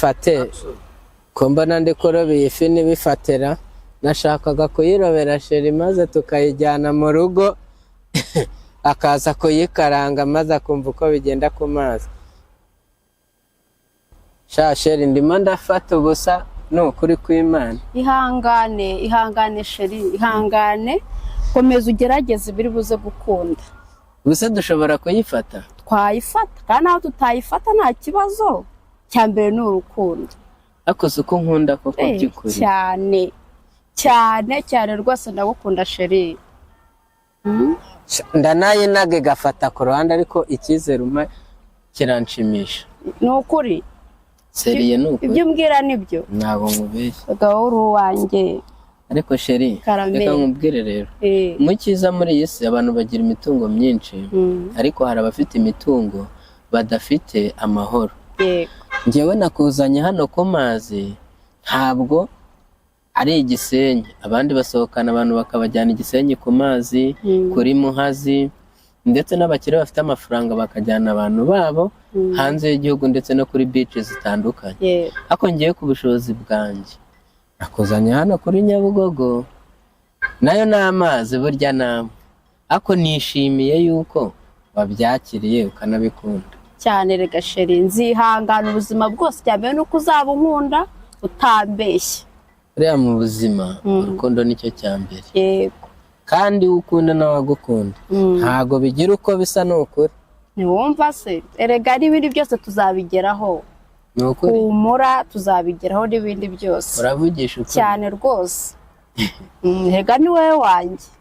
fate ko mbona ndi kuroba iyi fi n'ibifatira nashakaga kuyirobera sheri maze tukayijyana mu rugo akaza kuyikaranga maze akumva uko bigenda ku mazi. Sha sheri ndimo ndafata ubusa nukuri kw'Imana. Ihangane sheri, ihangane komeza ugerageze biri buze gukunda. Ubuse dushobora kuyifata? Twayifata kandi aho tutayifata nta kibazo, cyambere ni urukundo. Akoze uko nkunda koko by'ukuri cyane rwose ndagukunda sheri. Ndanaye nage gafata ku ruhande ariko icyizere umpa kiranshimisha. Ni ukuri seriye ni ukuri ibyo mbwira nibyo ntabwo nkubeshya gahoro wanjye. Ariko sheri reka nkubwire rero mu cyiza muri iyi si abantu bagira imitungo myinshi ariko hari abafite imitungo badafite amahoro. Njyewe nakuzanye hano ku mazi ntabwo ari Igisenyi, abandi basohokana abantu bakabajyana Igisenyi ku mazi kuri Muhazi, ndetse n'abakire bafite amafaranga bakajyana abantu babo hanze y'igihugu ndetse no kuri beach zitandukanye. Ako ngiye ku bushobozi bwanjye nakuzanye hano kuri Nyabugogo, nayo n'amazi burya namwe, ako nishimiye yuko wabyakiriye ukanabikunda cyane. Rega sheri nzihangana ubuzima bwose, cyane nuko uzaba unkunda utambeshye. Uriya mu buzima urukundo nicyo cyambere. Yego. Kandi ukunda nawe agukunda ntago bigira uko bisa n'ukuri. Ntiwumva se? Erega n'ibindi byose tuzabigeraho. Ni ukuri. Humura tuzabigeraho n'ibindi byose. Uravugisha ukuri cyane rwose. Rega ni wowe wanjye.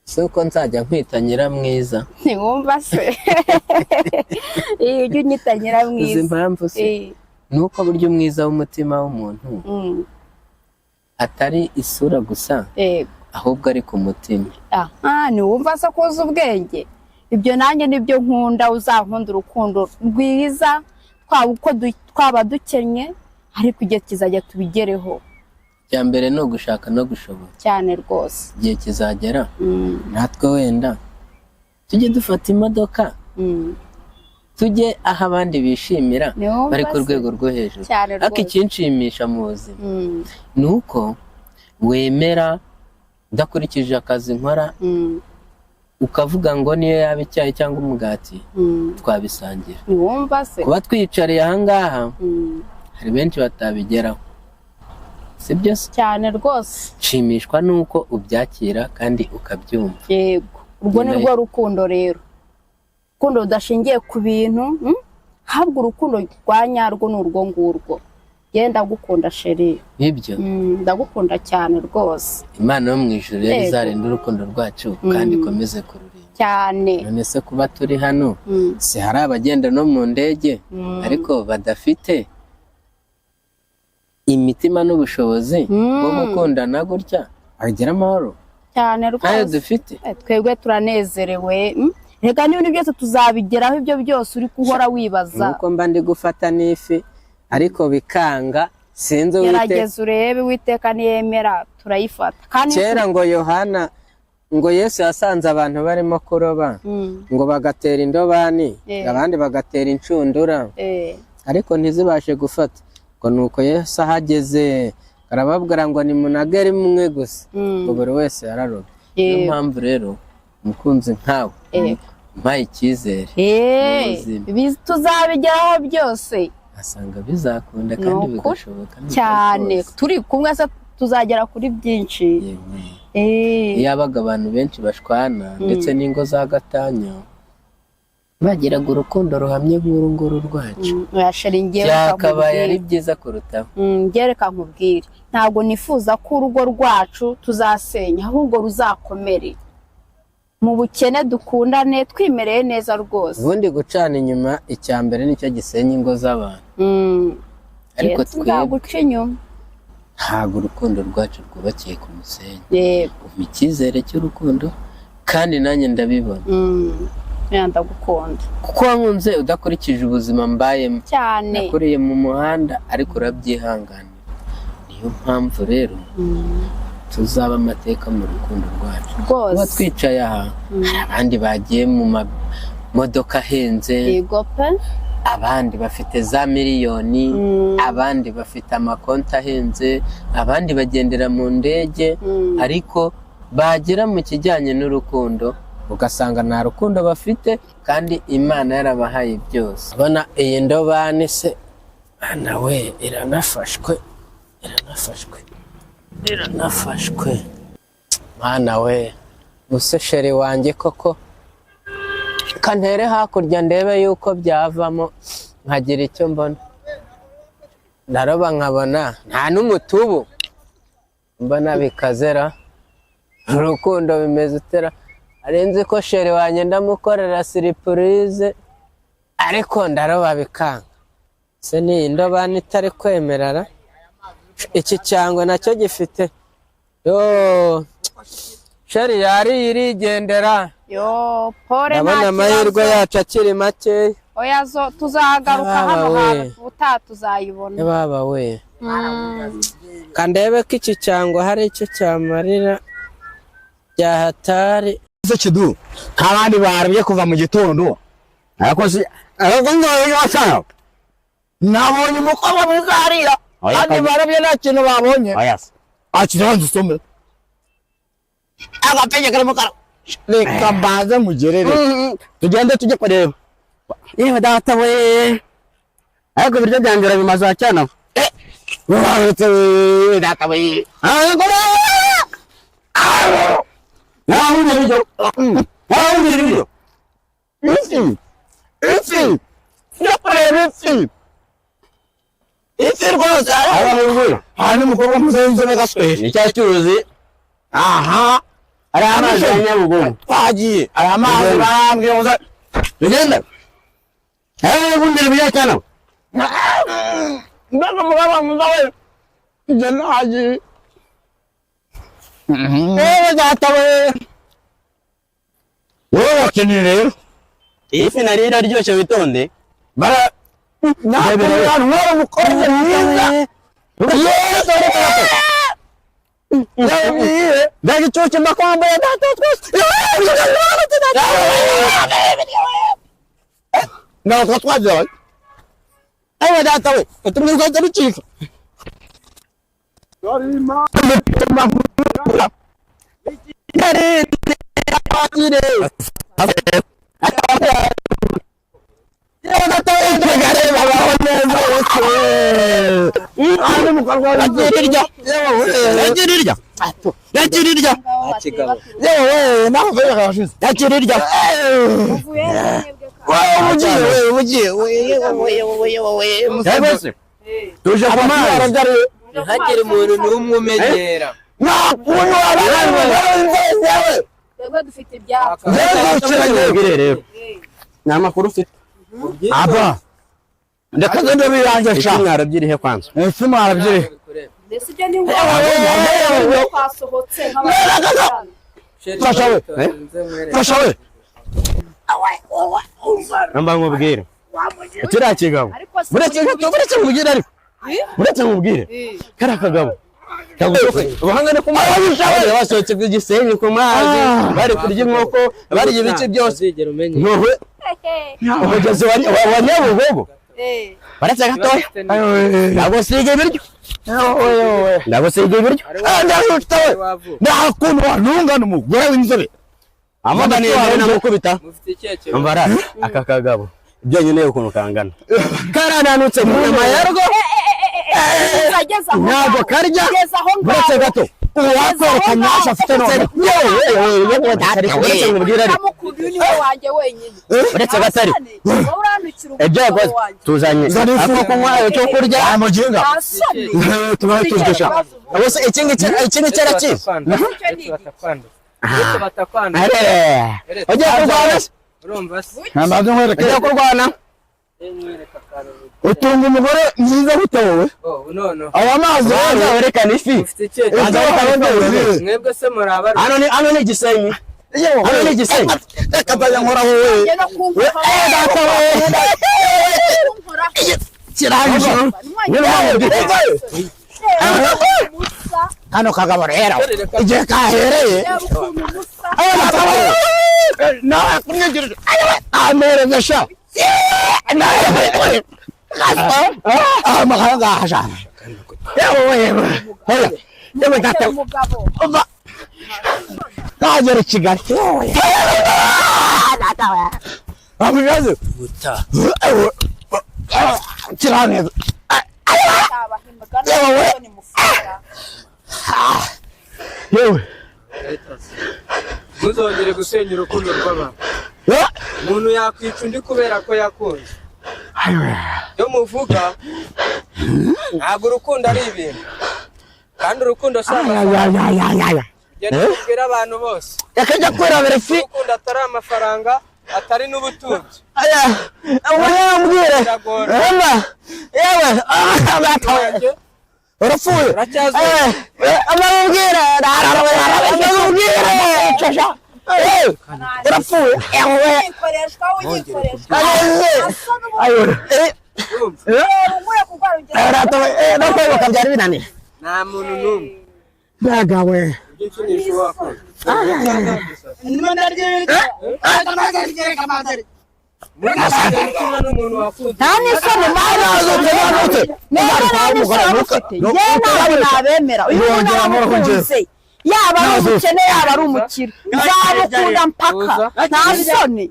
Soko nzajya nkwita Nyiramwiza. Ntiwumva se? Iyo unyita Nyiramwiza. Uzi impamvu se? Nuko buryo mwiza w'umutima w'umuntu atari isura gusa ahubwo ari ku mutima. Ntiwumva se ko uzi ubwenge? Ibyo nanjye nibyo nkunda, uzankunda urukundo rwiza twaba dukennye ariko igihe kizajya tubigereho. Cya mbere no gushaka no gushobora cyane rwose. Igihe kizagera natwe wenda tujye dufata imodoka tujye aho abandi bishimira bari ku rwego rwo hejuru. Ariko ikinshimisha mu buzima ni uko wemera udakurikije akazi nkora ukavuga ngo niyo yaba icyayi cyangwa umugati twabisangira. Ntiwumva se? Kuba twicariye ahangaha hari benshi batabigeraho, sibyo se? Cyane rwose. Nshimishwa nuko ubyakira kandi ukabyumva. Yego, urwo ni rwo rukundo rero. Urukundo rudashingiye ku bintu, habwo urukundo rwa nyarwo ni urwo ngurwo. Genda gukunda sheri. Nibyo. Ndagukunda cyane rwose. Imana yo mu ijuru izarinde urukundo rwacu kandi ikomeze kururinda cyane. None se kuba turi hano si hari abagenda no mu ndege ariko badafite imitima n'ubushobozi bwo gukundana gutya agira amahoro cyane rwose. Ayo dufite twebwe turanezerewe. Reka n'ibindi byose tuzabigeraho, ibyo byose uri kuhora wibaza. Nuko mba ndi gufata n'ifi ariko bikanga sinzi gerageza urebe Uwiteka niyemera turayifata. Kandi kera ngo Yohana ngo Yesu yasanze abantu barimo kuroba ngo bagatera indobani abandi bagatera inshundura ariko ntizibashe gufata, ngo nuko Yesu ahageze arababwira ngo nimunagere mumwe gusa ngo buri wese yararobye. Niyo mpamvu rero umukunzi nkawe mpaye icyizere tuzabigeraho byose. asanga bizakunda kandi bigashoboka cyane. Turi kumwe se tuzagera kuri byinshi. Iyo abaga abantu benshi bashwana ndetse n'ingo za gatanya bagiraga urukundo ruhamye nk'uru nguru rwacu, byakabaye ari byiza kurutaho. Ngereka nkubwire, ntabwo nifuza ko urugo rwacu tuzasenya, ahubwo ruzakomere mu bukene, dukundane, twimereye neza rwose. Ubundi gucana inyuma icya mbere nicyo gisenya ingo z'abantu. Ariko twebwe ntabwo urukundo rwacu rwubakiye ku musenyi. Umpa icyizere cy'urukundo kandi nanjye ndabibona. Ndagukunda kuko wankunze udakurikije ubuzima mbayemo cyane. Nakuriye mu muhanda ariko urabyihanganira. Niyo mpamvu rero tuzaba amateka mu rukundo rwacu. Kuba twicaye aha hari abandi bagiye mu modoka ahenze abandi bafite za miliyoni, abandi bafite amakonti ahenze, abandi bagendera mu ndege, ariko bagera mu kijyanye n'urukundo ugasanga nta rukundo bafite kandi Imana yarabahaye byose. Abona iyi ndobane se nawe iranafashwe mwana we, use sheri wanjye koko kantere hakurya ndebe yuko byavamo nkagira icyo mbona. Ndaroba nkabona nta n'umutubu mbona bikazera, urukundo bimeze utera. Arenze ko sheri wanjye ndamukorera siripurize ariko ndaroba bikanga. Se ni indobane itari kwemerara. Iki cyangwa nacyo gifite sheri yari irigendera. Pole ndabona amahirwe yacu akiri make. Oya tuzagaruka hano hantu uta tuzayibona. Baba we kandebe ko iki cyangwa hari icyo cyamarira byahatari. Kidu ntabandi barabye kuva mu gitondo arakoze aragongora nabonye umukobwa mwiza hariya kandi barabye nta kintu babonye. Akiranze usome agapenya kare mukara reka mbaze mugerere tugende tujye kureba. Yewe data we ariko biryo byanjye bimaze cyane data we Isi rwose hari umukobwa mwiza w'inzobe gaswe nicyacyuzi. Aha ari amazi ya Nyabugogo twagiye ari amazi barambwiye ngo tugende bundira biya cyane ndaga mugaba muzawe je naji data we wowe wakeneye rero iyi fi nari iraryoshye witonde bara nabera mwara mukobwa mwiza yesu Dagi cuci makwamba ya data terus. Nggak kuat aja. Ayo data we, terus kau jadi cik. Dari apa ini? Nama kurus apa? Ndeka ndo biranje sha. Mwarabyirihe kwanza. Ese mwarabyirihe. Ndese byo ni ngombwa kwasohotse nk'abana. Fashawe. Fashawe. Namba nkubwire. Kira kigabo. Buretse mubwire ariko. Buretse mubwire. Kara kagabo. Bahangane ku mazi basohotse bw'igisenyi ku mazi bari kurya inkoko bari ibice byose ntuwe umugezi wa Nyabugogo baretse gatoya ndagusige ibiryo ndagusige ibiryo ndagutawe ndakuntu ntungana umugore w'inzobe amagani yari namukubita ambara aka kagabo ibyo nyine ukuntu kangana karananutse mu nyama yarwo ntabwo karya buretse gato uwakwereka nyasha afite none buretse mubwira ariko buretse gatari ibyo yakoze tuzanye ako kunywa cyo kurya amuginga tubaye tuzgesha bose iki cyaraki ujye kurwana urumva se namaze nkwereka ujye kurwana utunga umugore mwiza gute wowe aba amazi werekana ifi mwebwe se muraba hano ni Gisenyi hano ni Gisenyi kabaye nkora wowe data wowe kiranje hano kagabo rero igihe kahereye nawe kunyagirira amereza sha amahanga hajana yewe yewe data umva nagera Kigali yewe data we abigaze guta kirane yewe muzongere gusenya urukundo rw'abantu umuntu yakwica undi kubera ko yakunze yo muvuga ntabwo urukundo ari ibintu kandi urukundo si amafaranga genda ubwira abantu bose yakajya kwirabira fi urukundo atari amafaranga atari n'ubutunzi wambwire yewe abatawe urapfuye amabwire urapfuye byari binaniye nta muntu n'umwe bagawe nta n'isoni nabemera uyu muntu aramukunze yaba ari umukene yaba ari umukire nzamukunda mpaka nta soni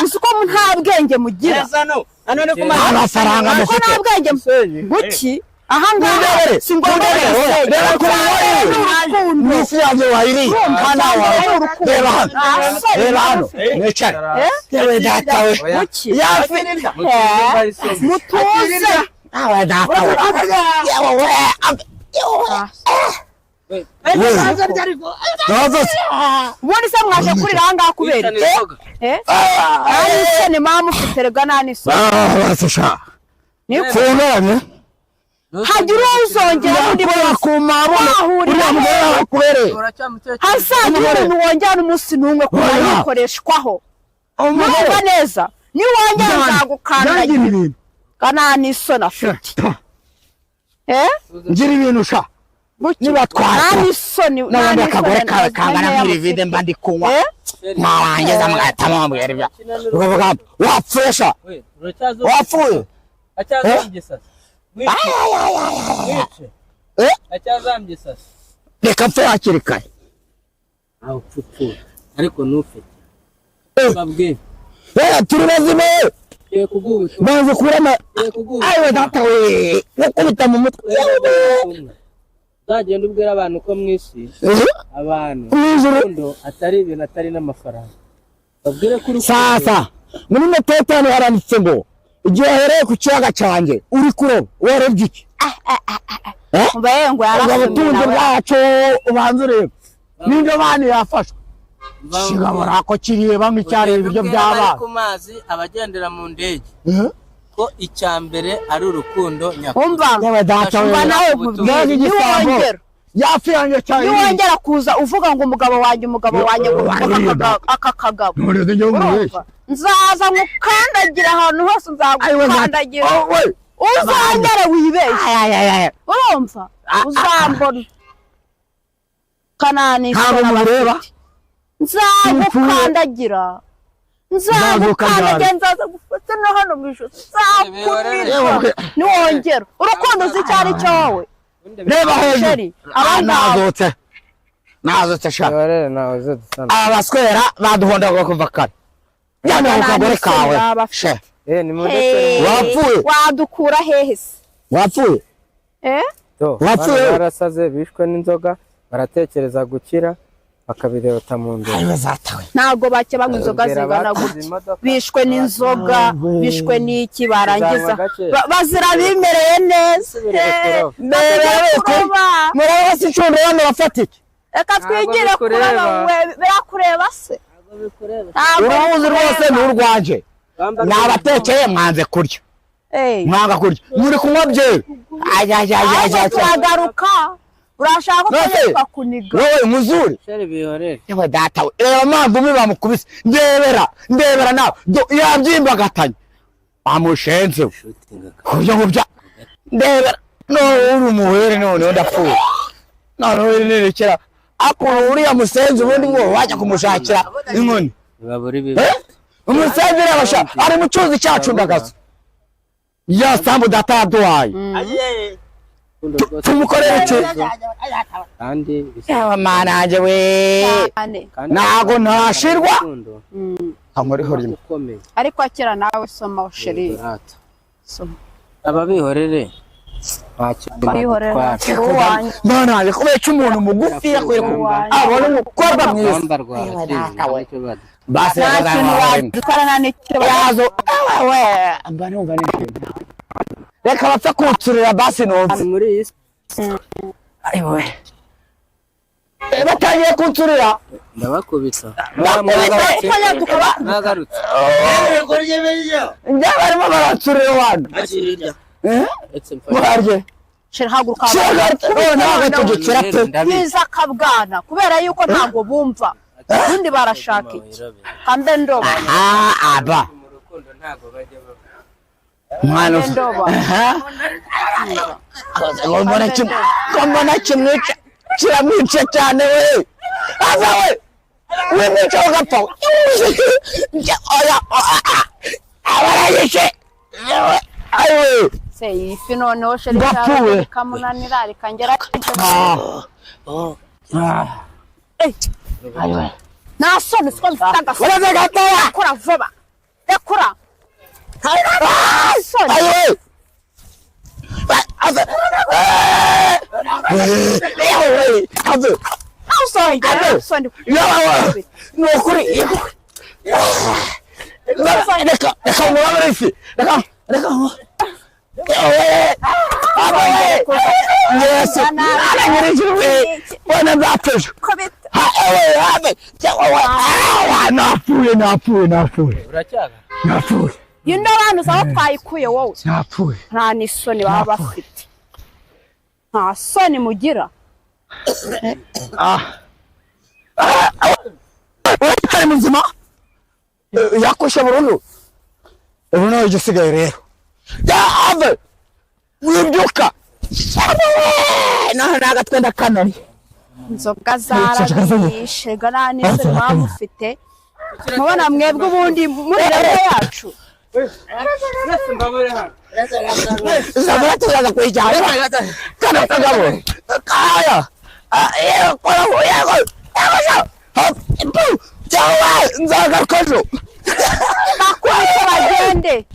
uzi ko nta bwenge mugira amafaranga ko nta bwenge buki aha ngaha si ngombwa n'isi yanjye wayiriye reba hano mwicare yewe data we yafi mutuze awe data we ubundi se mwaje kurira aha ngaha kubera nta n'isoni mama ufite rega nta n'isoni kunone hagira uzongera undi uriya mugore wakubereye hazagira umuntu wongera umunsi n'umwe kuba yikoreshwaho urumva neza niwongera nzagukandagira nta n'isoni afite ngira ibintu sha niba nta n'isoni n'abandi akagore kawe kangana nk'irivide mba ndi kunywa mwarangiza mugahita mumbwira ibyo ukavuga wapfuye sha wapfuye reka mpfe hakiri kare aho upfupfura ariko ntufite babwe turi bazima baze kurama ayiwe data we gukubita mu mutwe uzagenda ubwira abantu ko mu isi abantu urukundo atari ibintu atari n'amafaranga babwire ko sasa muri metetano haranditse ngo igihe uhereye ku kiyaga cyanjye uri kuroba warebye iki ngo ubutunzi bwacu ubanza ureba n'ibyo bana yafashwe kigabura ko kireba nk'icyareba ibiryo by'abana ku mazi abagendera mu ndege ko icya mbere ari urukundo umva nawe yafiyange cyane niwongera kuza uvuga ngo umugabo wanjye aka kagabo nzaza ngukandagira ahantu hose nzagukandagira uzongere wibeshye urumva uzambona kananisha nzagukandagira nzaza gufata no hano mu ijoro nzakumisha niwongera urukundo uzi icyo ari cyo wowe reba hejuru nazotse shaka aba baswera baduhondaga kuva kare cyane mu kagore kawe she wapfuye wadukura hehe se wapfuye wapfuye barasaze bishwe n'inzoga baratekereza gukira bakabirota mu ndege ntago bake banywa inzoga zingana gutya bishwe n'inzoga bishwe n'iki barangiza bazira bimereye neza muraba se icundo bane bafatike reka twigire kuraba birakureba se uramuzi rwose ni urwanje nabatekeye mwanze kurya mwanga kurya muri kunywa byeri turagaruka urashaka ko kuniga wowe muzuri yewe data we reba mpamvu mwe bamukubise ndebera nawe yabyimbagatanye amushenze kubyo ngubya ndebera uri umuhere noneho ndapfuye noneho nirekera ako uriya musenzi ubundi ngo wajya kumushakira inkoni umusengere abasha ari mu cyuzi cyacu ndagaza ya sambu dataduhaye tumukorere iki kandi yawa mananje we nago ntashirwa amuriho rimwe ariko akira nawe soma sheri soma ababihorere bihorera mana kubera cy'umuntu mugufi yakwiye abona umukobwa mwiza basi dukorana n'icyo yazo we amba numva nishimye reka bapfa kuturira basi numva muri iyi ayiwe batangiye kuturira ndabakubita nagarutse njya barimo baraturira abantu muharye haguruka biza akabwana kubera yuko ntabwo bumva ubundi barashaka iki kambe ndoba aba mwana mbona kimwe kiramwica cyane we aza we wimwica ugapfa abarayishe ayiwe se ifi noneho sheri kamunanira reka ngera nasoni siko mfite agasoni kora vuba rekura ayiwe napfuye yino abantu saba twayikuye wowe napfuye nta n'isoni baba bafite nta soni mugira utari muzima yakoshe burundu ubu nawe igisigaye rero yave wibyuka naho nagatwenda kanari inzoga zarabishe nta n'isoni baba mufite mubona mwebwe ubundi muri rero yacu zabura tuzaza kwijyana kana kagabo kaya kora yego jawa nzaga kojo bakwese bagende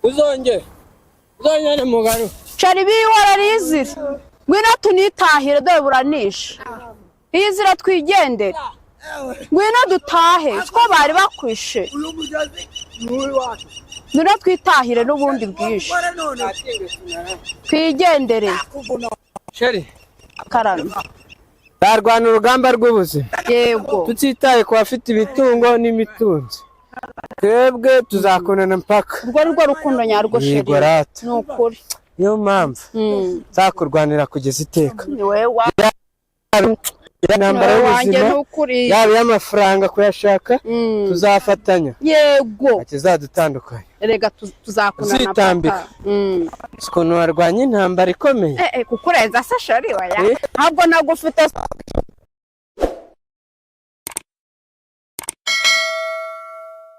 uzongere mugano cari bihora rizira ngwino tunitahire dore buranisha rizira twigendere ngwino dutahe two bari bakwishe ngwino twitahire n'ubundi bwinshi twigendere sheri karame tarwana urugamba rw'ubuzima yego tutitaye ku bafite ibitungo n'imitunzi twebwe tuzakonana mpaka urwo rwo rukundo nyarwo sheri ni ukuri niyo mpamvu nzakurwanira kugeza iteka ni wewe intambara y'ubuzima yaba iy'amafaranga kuyashaka tuzafatanya yego akizadutandukanye rega tuzakunana uzitambika ukuntu warwanya intambara ikomeye kukurenza se sheri waya ntabwo nagufite